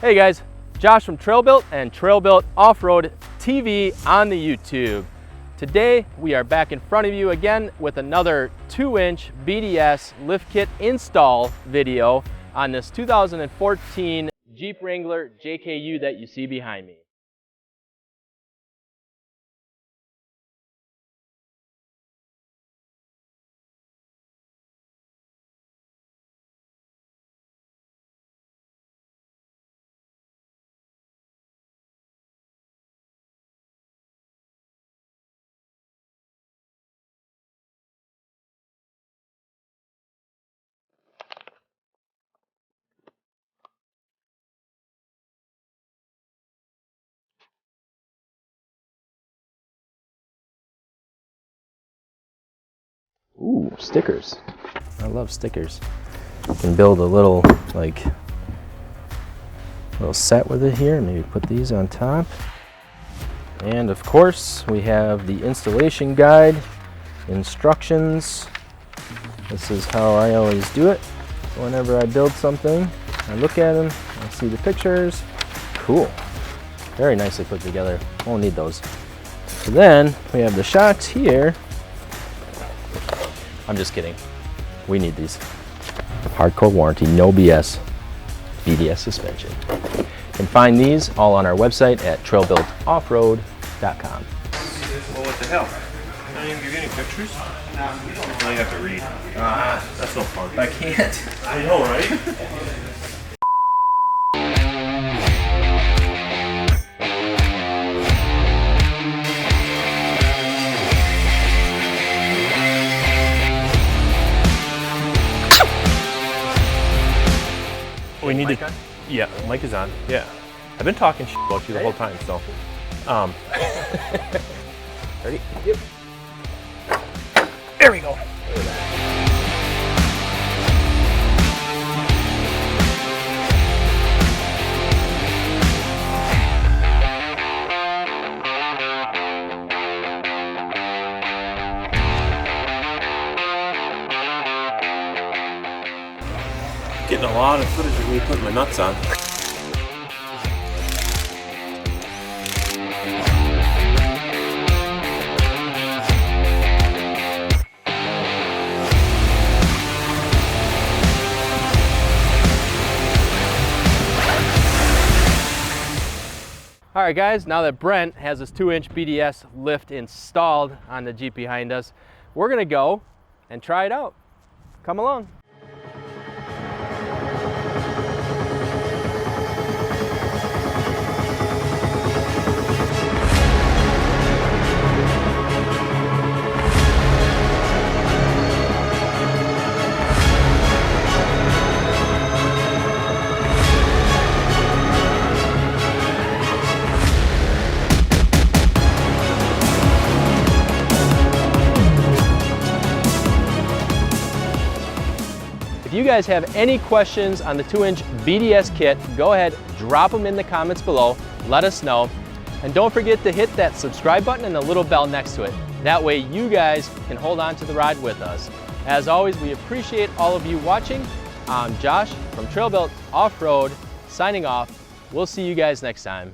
Hey guys, Josh from Trail Built and Trail Built Off-Road TV on the YouTube. Today we are back in front of you again with another 2-inch BDS lift kit install video on this 2014 Jeep Wrangler JKU that you see behind me. Ooh, stickers. I love stickers. You can build a little set with it here. Maybe put these on top. And of course, we have the installation guide, instructions. This is how I always do it. Whenever I build something, I look at them, I see the pictures. Cool. Very nicely put together. Won't need those. So then we have the shocks here. I'm just kidding. We need these. Hardcore warranty, no BS. BDS suspension. You can find these all on our website at trailbuiltoffroad.com. Well, what the hell? I don't even give you any pictures? No, you don't really have to read. That's no fun. I can't. I know, right? We need to. Yeah, mic is on. Yeah, I've been talking shit about you the whole time. So, Ready? Yep. there we go. Getting a lot of footage of me putting my nuts on. All right guys, now that Brent has this 2-inch BDS lift installed on the Jeep behind us, we're gonna go and try it out. Come along. If you guys have any questions on the 2-inch BDS kit, go ahead, drop them in the comments below, let us know. And don't forget to hit that subscribe button and the little bell next to it. That way you guys can hold on to the ride with us. As always, we appreciate all of you watching. I'm Josh from Trail Built Off-Road, signing off. We'll see you guys next time.